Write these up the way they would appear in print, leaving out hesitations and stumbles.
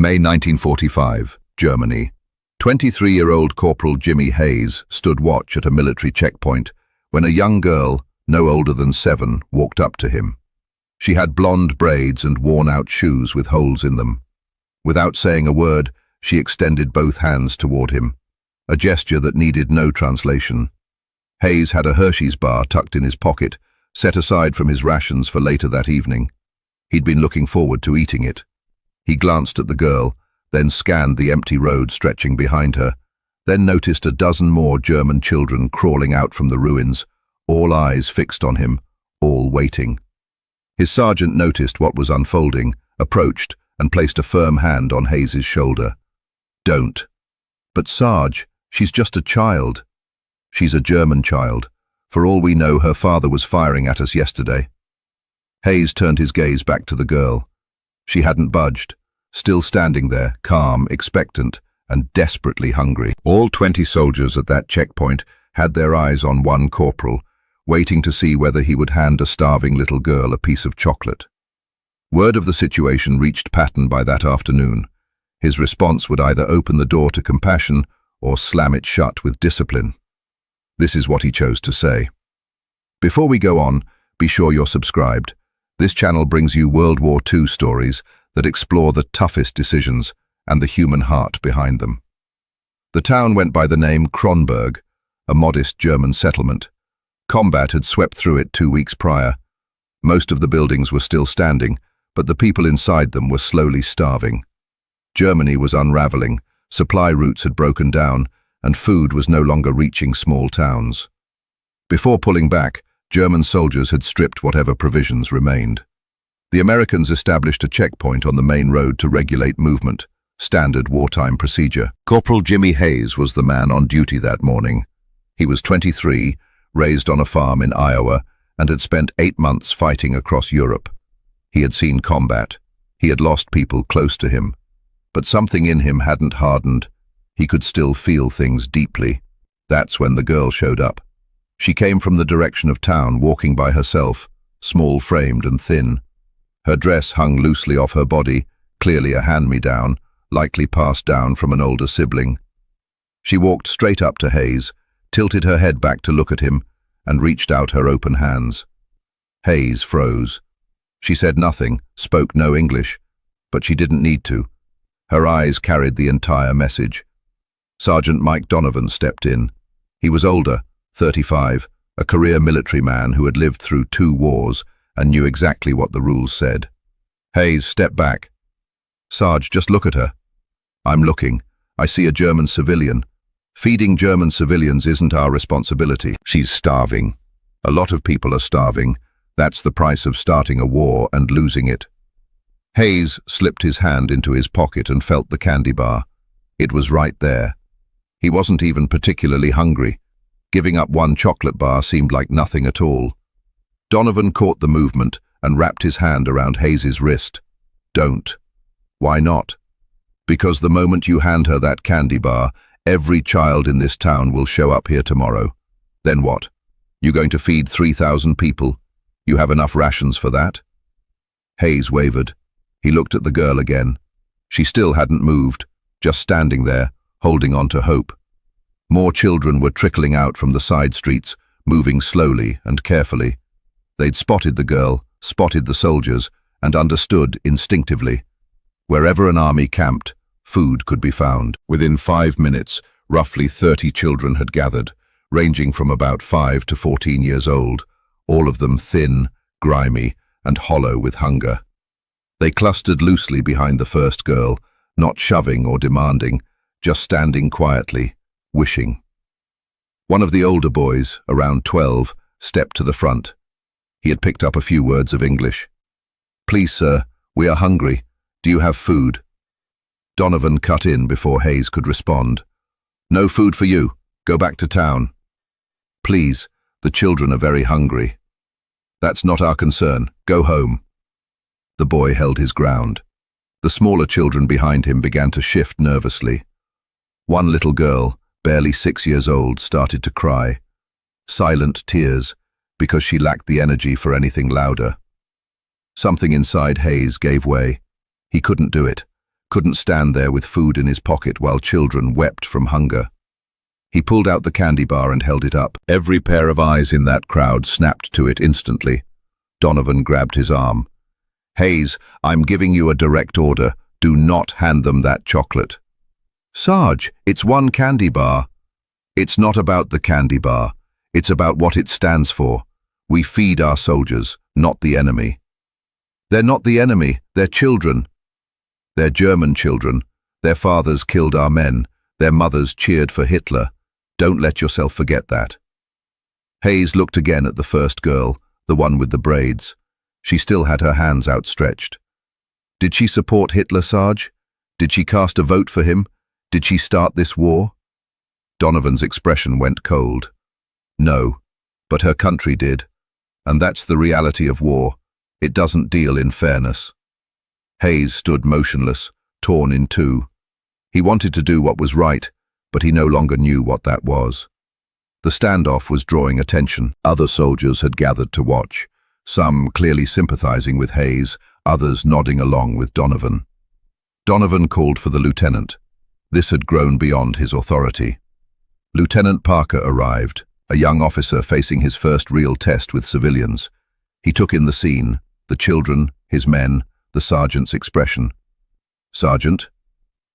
May 1945, Germany. 23-year-old Corporal Jimmy Hayes stood watch at a military checkpoint when a young girl, no older than 7, walked up to him. She had blonde braids and worn-out shoes with holes in them. Without saying a word, she extended both hands toward him, a gesture that needed no translation. Hayes had a Hershey's bar tucked in his pocket, set aside from his rations for later that evening. He'd been looking forward to eating it. He glanced at the girl, then scanned the empty road stretching behind her, then noticed a dozen more German children crawling out from the ruins, all eyes fixed on him, all waiting. His sergeant noticed what was unfolding, approached, and placed a firm hand on Hayes's shoulder. "Don't." "But Sarge, she's just a child." "She's a German child. For all we know, her father was firing at us yesterday." Hayes turned his gaze back to the girl. She hadn't budged, still standing there, calm, expectant, and desperately hungry. All 20 soldiers at that checkpoint had their eyes on one corporal, waiting to see whether he would hand a starving little girl a piece of chocolate. Word of the situation reached Patton by that afternoon. His response would either open the door to compassion or slam it shut with discipline. This is what he chose to say. "Before we go on, be sure you're subscribed. This channel brings you World War II stories that explore the toughest decisions and the human heart behind them." The town went by the name Kronberg, a modest German settlement. Combat had swept through it 2 weeks prior. Most of the buildings were still standing, but the people inside them were slowly starving. Germany was unraveling, supply routes had broken down, and food was no longer reaching small towns. Before pulling back, German soldiers had stripped whatever provisions remained. The Americans established a checkpoint on the main road to regulate movement, standard wartime procedure. Corporal Jimmy Hayes was the man on duty that morning. He was 23, raised on a farm in Iowa, and had spent 8 months fighting across Europe. He had seen combat. He had lost people close to him. But something in him hadn't hardened. He could still feel things deeply. That's when the girl showed up. She came from the direction of town, walking by herself, small-framed and thin. Her dress hung loosely off her body, clearly a hand-me-down, likely passed down from an older sibling. She walked straight up to Hayes, tilted her head back to look at him, and reached out her open hands. Hayes froze. She said nothing, spoke no English, but she didn't need to. Her eyes carried the entire message. Sergeant Mike Donovan stepped in. He was older, 35, a career military man who had lived through 2 wars and knew exactly what the rules said. Hayes stepped back. "Sarge, just look at her." "I'm looking. I see a German civilian. Feeding German civilians isn't our responsibility." "She's starving. A lot of people are starving. That's the price of starting a war and losing it." Hayes slipped his hand into his pocket and felt the candy bar. It was right there. He wasn't even particularly hungry. Giving up 1 chocolate bar seemed like nothing at all. Donovan caught the movement and wrapped his hand around Hayes's wrist. "Don't." "Why not?" "Because the moment you hand her that candy bar, every child in this town will show up here tomorrow. Then what? You going to feed 3,000 people? You have enough rations for that?" Hayes wavered. He looked at the girl again. She still hadn't moved, just standing there, holding on to hope. More children were trickling out from the side streets, moving slowly and carefully. They'd spotted the girl, spotted the soldiers, and understood instinctively. Wherever an army camped, food could be found. Within 5 minutes, roughly 30 children had gathered, ranging from about 5 to 14 years old, all of them thin, grimy, and hollow with hunger. They clustered loosely behind the first girl, not shoving or demanding, just standing quietly, wishing. One of the older boys, around 12, stepped to the front. He had picked up a few words of English. "Please, sir, we are hungry. Do you have food?" Donovan cut in before Hayes could respond. "No food for you. Go back to town." "Please, the children are very hungry." "That's not our concern. Go home." The boy held his ground. The smaller children behind him began to shift nervously. One little girl, barely 6 years old, started to cry. Silent tears, because she lacked the energy for anything louder. Something inside Hayes gave way. He couldn't do it. couldn't stand there with food in his pocket while children wept from hunger. He pulled out the candy bar and held it up. Every pair of eyes in that crowd snapped to it instantly. Donovan grabbed his arm. "Hayes, I'm giving you a direct order. Do not hand them that chocolate." "Sarge, it's one candy bar." "It's not about the candy bar. It's about what it stands for. We feed our soldiers, not the enemy." "They're not the enemy, they're children." "They're German children. Their fathers killed our men. Their mothers cheered for Hitler. Don't let yourself forget that." Hayes looked again at the first girl, the one with the braids. She still had her hands outstretched. Did she support Hitler, Sarge? Did she cast a vote for him? Did she start this war? Donovan's expression went cold. No, but her country did. And that's the reality of war. It doesn't deal in fairness. Hayes stood motionless, torn in two. He wanted to do what was right, but he no longer knew what that was. The standoff was drawing attention. Other soldiers had gathered to watch, some clearly sympathizing with Hayes, others nodding along with Donovan. Donovan called for the lieutenant. This had grown beyond his authority. Lieutenant Parker arrived, a young officer facing his first real test with civilians. He took in the scene, the children, his men, the sergeant's expression. "Sergeant?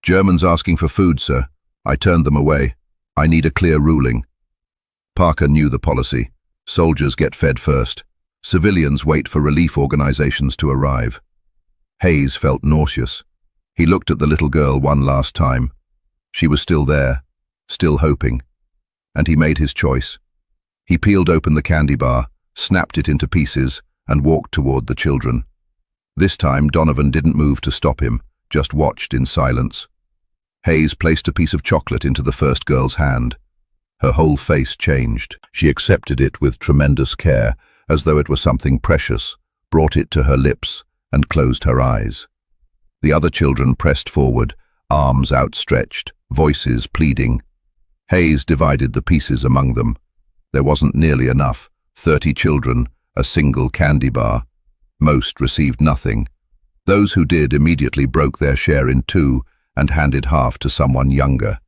Germans asking for food, sir. I turned them away. I need a clear ruling." Parker knew the policy. Soldiers get fed first. Civilians wait for relief organizations to arrive. Hayes felt nauseous. He looked at the little girl one last time. She was still there, still hoping. And he made his choice. He peeled open the candy bar, snapped it into pieces, and walked toward the children. This time, Donovan didn't move to stop him, just watched in silence. Hayes placed a piece of chocolate into the first girl's hand. Her whole face changed. She accepted it with tremendous care, as though it were something precious, brought it to her lips, and closed her eyes. The other children pressed forward, arms outstretched, voices pleading. Hayes divided the pieces among them. There wasn't nearly enough. 30 children, a single candy bar. Most received nothing. Those who did immediately broke their share in two and handed half to someone younger.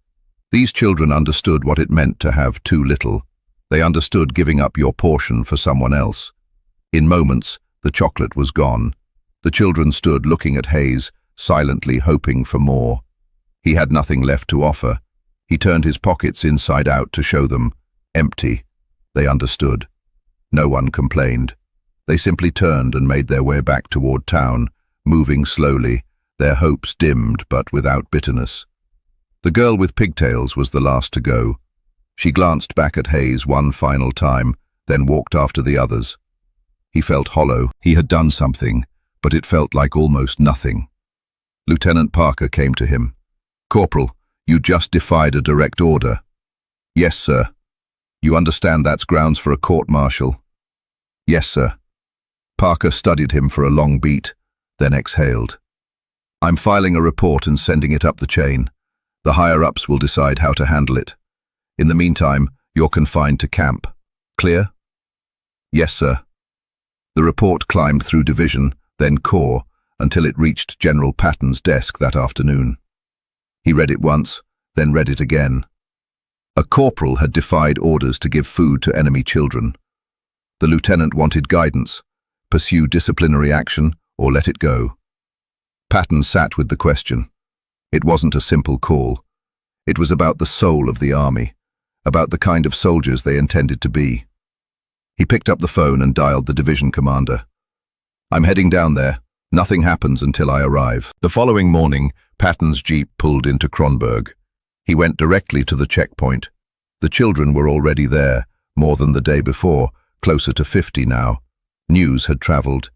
These children understood what it meant to have too little. They understood giving up your portion for someone else. In moments, the chocolate was gone. The children stood looking at Hayes, silently hoping for more. He had nothing left to offer. He turned his pockets inside out to show them. Empty. They understood. No one complained. They simply turned and made their way back toward town, moving slowly, their hopes dimmed but without bitterness. The girl with pigtails was the last to go. She glanced back at Hayes one final time, then walked after the others. He felt hollow. He had done something, but it felt like almost nothing. Lieutenant Parker came to him. "Corporal, you just defied a direct order." "Yes, sir." "You understand that's grounds for a court-martial?" "Yes, sir." Parker studied him for a long beat, then exhaled. "I'm filing a report and sending it up the chain. The higher-ups will decide how to handle it. In the meantime, you're confined to camp. Clear?" "Yes, sir." The report climbed through division, then corps, until it reached General Patton's desk that afternoon. He read it once, then read it again. A corporal had defied orders to give food to enemy children. The lieutenant wanted guidance, pursue disciplinary action, or let it go. Patton sat with the question. It wasn't a simple call. It was about the soul of the army, about the kind of soldiers they intended to be. He picked up the phone and dialed the division commander. "I'm heading down there. Nothing happens until I arrive." The following morning, Patton's jeep pulled into Kronberg. He went directly to the checkpoint. The children were already there, more than the day before, closer to 50 now. News had traveled.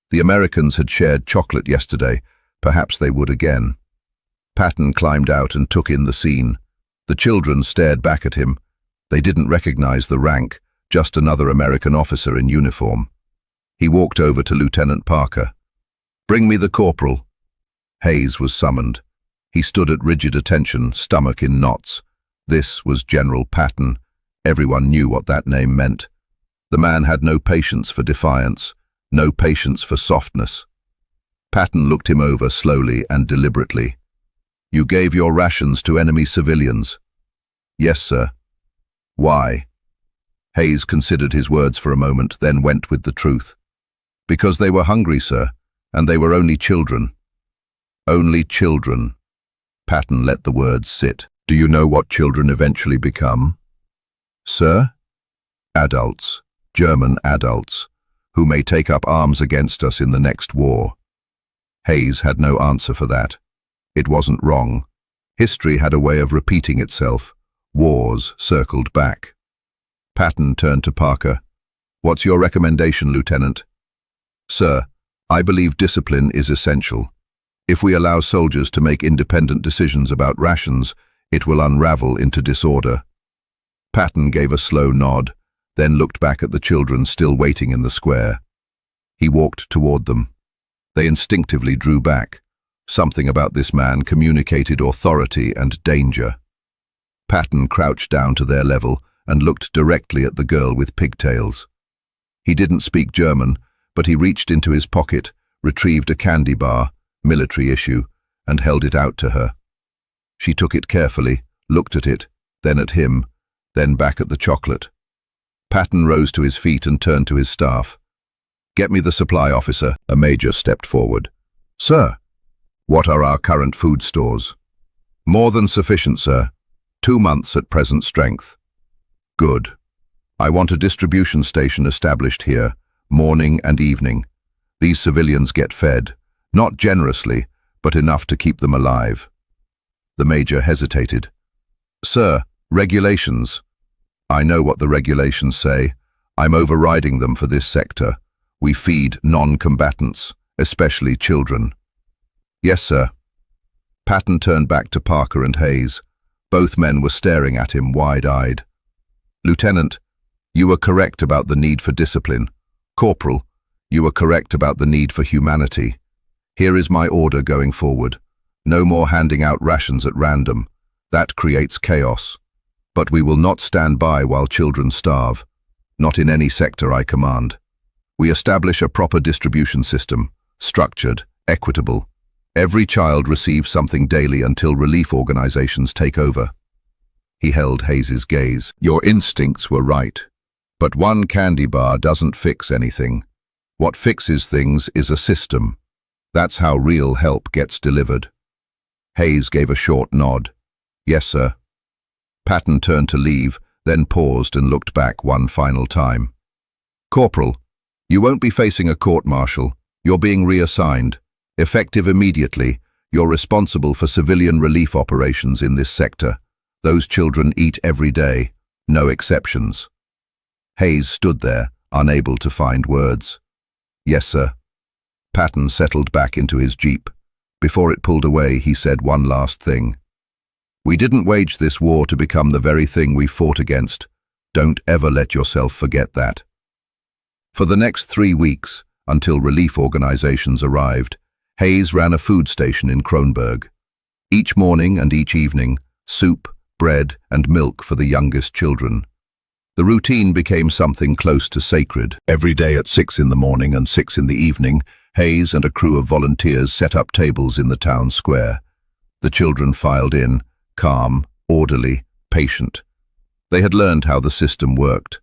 The Americans had shared chocolate yesterday. Perhaps they would again. Patton climbed out and took in the scene. The children stared back at him. They didn't recognize the rank, just another American officer in uniform. He walked over to Lieutenant Parker. "Bring me the corporal." Hayes was summoned. He stood at rigid attention, stomach in knots. This was General Patton. Everyone knew what that name meant. The man had no patience for defiance, no patience for softness. Patton looked him over slowly and deliberately. You gave your rations to enemy civilians. Yes, sir. Why? Hayes considered his words for a moment, then went with the truth. Because they were hungry, sir, and they were only children. Only children. Patton let the words sit. Do you know what children eventually become? Sir? Adults, German adults, who may take up arms against us in the next war. Hayes had no answer for that. It wasn't wrong. History had a way of repeating itself. Wars circled back. Patton turned to Parker. What's your recommendation, Lieutenant? Sir, I believe discipline is essential. If we allow soldiers to make independent decisions about rations, it will unravel into disorder. Patton gave a slow nod, then looked back at the children still waiting in the square. He walked toward them. They instinctively drew back. Something about this man communicated authority and danger. Patton crouched down to their level and looked directly at the girl with pigtails. He didn't speak German, but he reached into his pocket, retrieved a candy bar, military issue, and held it out to her. She took it carefully, looked at it, then at him, then back at the chocolate. Patton rose to his feet and turned to his staff. Get me the supply officer. A major stepped forward. Sir, what are our current food stores? More than sufficient, sir. 2 months at present strength. Good. I want a distribution station established here, morning and evening. These civilians get fed, not generously, but enough to keep them alive. The major hesitated. Sir, regulations. I know what the regulations say. I'm overriding them for this sector. We feed non-combatants, especially children. Yes, sir. Patton turned back to Parker and Hayes. Both men were staring at him wide-eyed. Lieutenant, you were correct about the need for discipline. Corporal, you were correct about the need for humanity. Here is my order going forward. No more handing out rations at random. That creates chaos. But we will not stand by while children starve. Not in any sector I command. We establish a proper distribution system, structured, equitable. Every child receives something daily until relief organizations take over. He held Hayes's gaze. Your instincts were right. But one candy bar doesn't fix anything. What fixes things is a system. That's how real help gets delivered. Hayes gave a short nod. Yes, sir. Patton turned to leave, then paused and looked back one final time. Corporal, you won't be facing a court-martial. You're being reassigned. Effective immediately, you're responsible for civilian relief operations in this sector. Those children eat every day, no exceptions. Hayes stood there, unable to find words. Yes, sir. Patton settled back into his jeep. Before it pulled away, he said one last thing. We didn't wage this war to become the very thing we fought against. Don't ever let yourself forget that. For the next 3 weeks, until relief organizations arrived, Hayes ran a food station in Kronberg. Each morning and each evening, soup, bread, and milk for the youngest children. The routine became something close to sacred. Every day at 6 in the morning and 6 in the evening, Hayes and a crew of volunteers set up tables in the town square. The children filed in, calm, orderly, patient. They had learned how the system worked.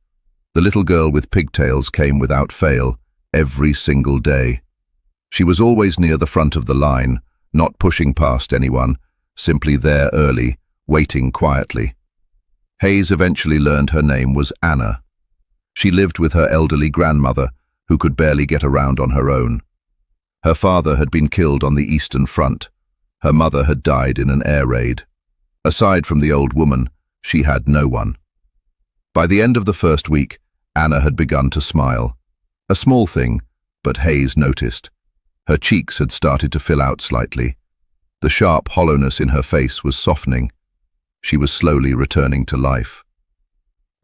The little girl with pigtails came without fail, every single day. She was always near the front of the line, not pushing past anyone, simply there early, waiting quietly. Hayes eventually learned her name was Anna. She lived with her elderly grandmother, who could barely get around on her own. Her father had been killed on the Eastern Front. Her mother had died in an air raid. Aside from the old woman, she had no one. By the end of the first week, Anna had begun to smile. A small thing, but Hayes noticed. Her cheeks had started to fill out slightly. The sharp hollowness in her face was softening. She was slowly returning to life.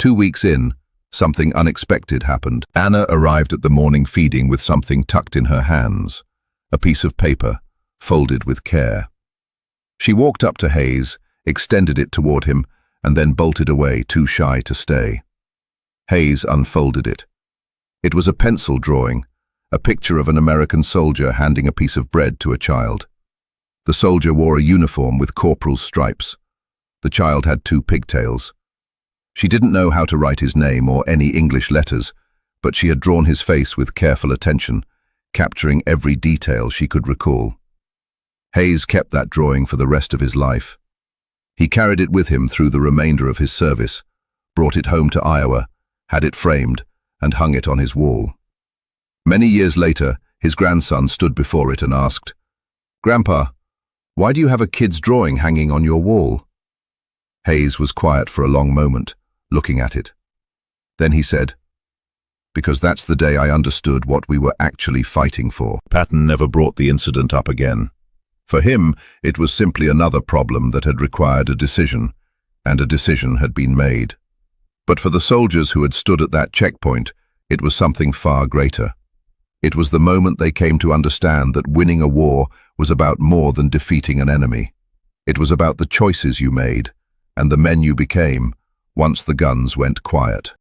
2 weeks in, something unexpected happened. Anna arrived at the morning feeding with something tucked in her hands, a piece of paper, folded with care. She walked up to Hayes, extended it toward him, and then bolted away, too shy to stay. Hayes unfolded it. It was a pencil drawing, a picture of an American soldier handing a piece of bread to a child. The soldier wore a uniform with corporal's stripes. The child had 2 pigtails. She didn't know how to write his name or any English letters, but she had drawn his face with careful attention, capturing every detail she could recall. Hayes kept that drawing for the rest of his life. He carried it with him through the remainder of his service, brought it home to Iowa, had it framed, and hung it on his wall. Many years later, his grandson stood before it and asked, "Grandpa, why do you have a kid's drawing hanging on your wall?" Hayes was quiet for a long moment, looking at it. Then he said, "Because that's the day I understood what we were actually fighting for." Patton never brought the incident up again. For him, it was simply another problem that had required a decision, and a decision had been made. But for the soldiers who had stood at that checkpoint, it was something far greater. It was the moment they came to understand that winning a war was about more than defeating an enemy. It was about the choices you made, and the men you became, once the guns went quiet.